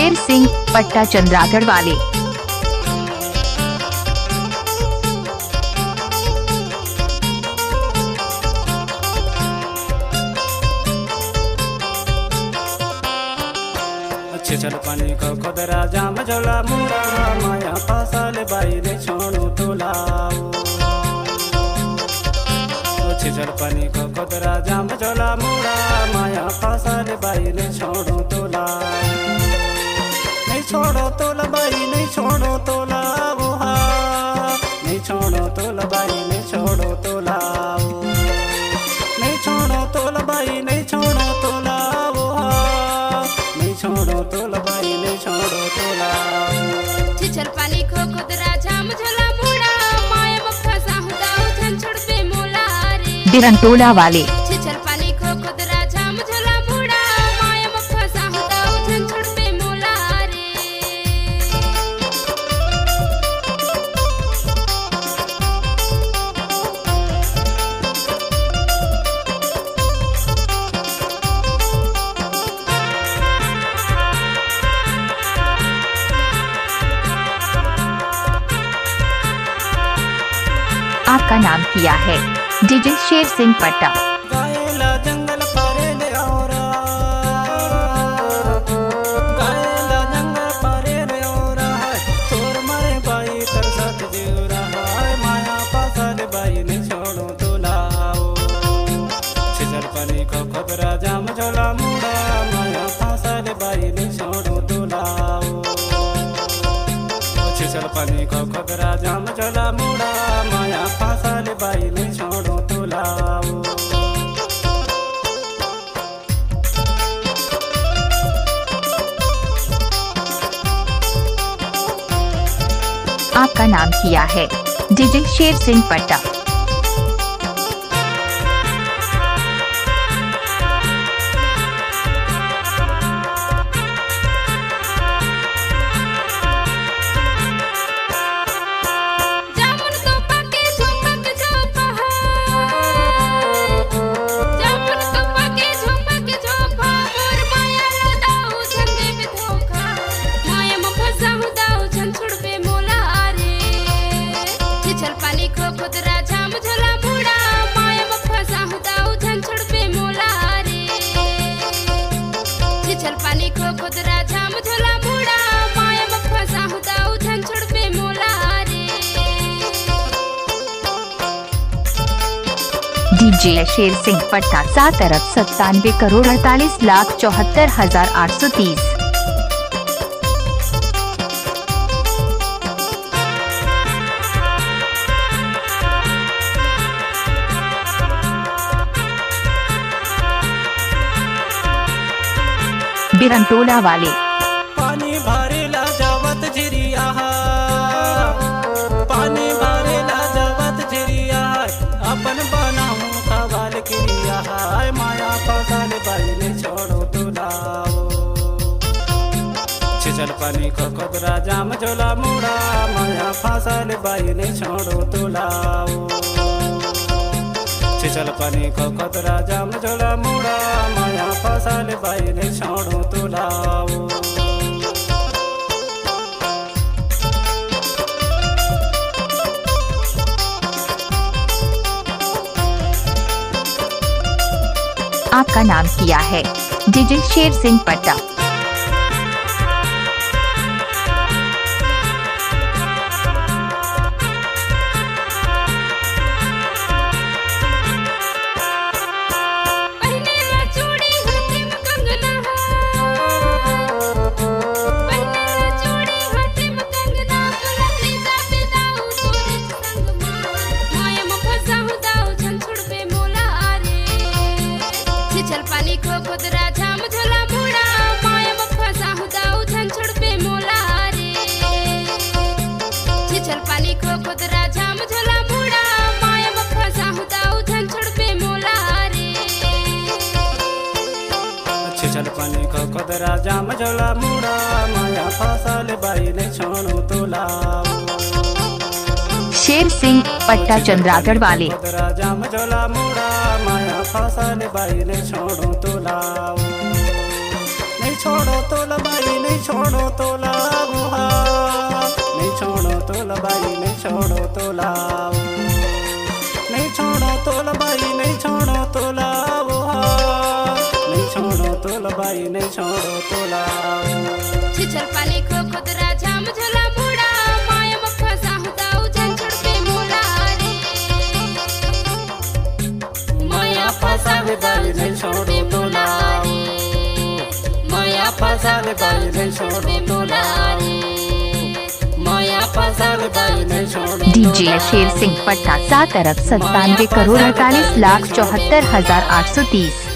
शेर सिंह पट्टा चंद्रागढ़ वाले। अच्छे चल पानी को खुदरा जाम झोला मुड़ा माया फासल बाई ने छोड़ो तो लाओ। अच्छे चल पानी को खुदरा जाम झोला मुड़ा माया फासल बाई ने छोड़ो तो लाओ। नहीं छोड़ो तो लबाई नहीं छोड़ो तो लाओ। नहीं छोड़ो तो लबाई नहीं छोड़ो तो लाओ। नहीं छोड़ो तो लबाई नहीं छोड़ो तो लाओ। नहीं छोड़ो तो लबाई नहीं छोड़ो तो लाओ। छिछल पानी को खुदरा जाम झोला मुड़ा माया मक्खा साहुदाओ झन छोड़ पे मोला रे। बिरंटोला वाले। छिछल पानी को खुदरा जाम झोला मुड़ा माया मक्खा साहुदाओ झन छोड़ पे मोला रे। आपका नाम किया है डीजे शेर सिंह पट्टा। गायला जंगल पारे ले औरा। गायला जंगल पारे ले औरा है तोर मारे बाई तरसत जीवरा है माया फासल बाई ने छोड़ो तो लाओ। छिछल पानी को खुदरा जाम झोला मुड़ा माया फासल बाई ने छोड़ो तो लाओ। छिछल पानी को खुदरा जाम झोला मुड़ा माया फासल बाई ने छोड़ो तो लाओ। आपका नाम किया है डीजे शेर सिंह पट्टा। जामुन को पाके झोंपक झोंपा जामुन को पाके झोंपक झोंपा मोर माया लदाऊ झन देव धोखा माया मक्खा साहुदाओ झन छोड़ पे मोला रे। छिछल पानी को खुदरा जाम झोला मुड़ा माया मक्खा साहुदाओ झन छोड़ पे मोला रे। छिछल पानी को खुदरा जाम झोला मुड़ा माया मक्खा साहुदाओ झन छोड़ पे मोला रे। डीजे शेर सिंह पट्टा 7 अरब 97 करोड़ 48,74,830। बिरंटोला वाले। पानी भरेला जावत झिरिया पानी भरेला जावत झिरिया अपन बनाऊं खवाल क्रिया माया फासल बाई ने छोड़ो तो लाओ। छिछल पानी को खुदरा जाम झोला मुड़ा माया फासल बाई ने छोड़ो तो लाओ। छिछल पानी को खुदरा जाम झोला मुड़ा माया फासल बाई ने छोड़ो तो लाओ। आपका नाम किया है डीजे शेर सिंह पट्टा। पहनेला चूड़ी हाथे में कंगना पहनेला चूड़ी हाथे में कंगना दुल्हन जाबे दाऊ सूरज संग माया मक्खा साहुदाओ झन छोड़ पे मोला रे। छिछल पानी को खुदरा जाम झोला मुड़ा माया मक्खा साहुदाओ झन छोड़ पे मोला रे। छिछल पानी को खुदरा जाम झोला मुड़ा माया मक्खा साहुदाओ झन छोड़ पे मोला रे। छिछल पानी को खुदरा जाम झोला मुड़ा माया फासल बाई ने छोड़ो तो लाओ। शेर सिंह पट्टा चंद्रागढ़ वाले। खुदरा जाम झोला मुड़ा माया फासल बाई ने छोड़ो तो लाओ। नहीं छोड़ो तोला बाई नहीं छोड़ो तोला बुहा नहीं छोड़ो तोला बाई नहीं छोड़ो तोला नहीं छोड़ो तोला बाई नहीं छोड़ो तोला बुहा नहीं छोड़ो तोला बाई नहीं छोड़ो तोला छिछल पानी खो खुदरा झाम झोला मुड़ा माया मक्खा साहु दाऊ जन छुड़के मोला रे माया फसाले बाई नहीं छोड़ो तोला माया फसाले बाई नहीं छोड़ो तोला माया फसाले बाई नहीं छोड़ो डीजे शेर सिंह पट्टा 7 अरब 97 करोड़ 48 लाख 74,830।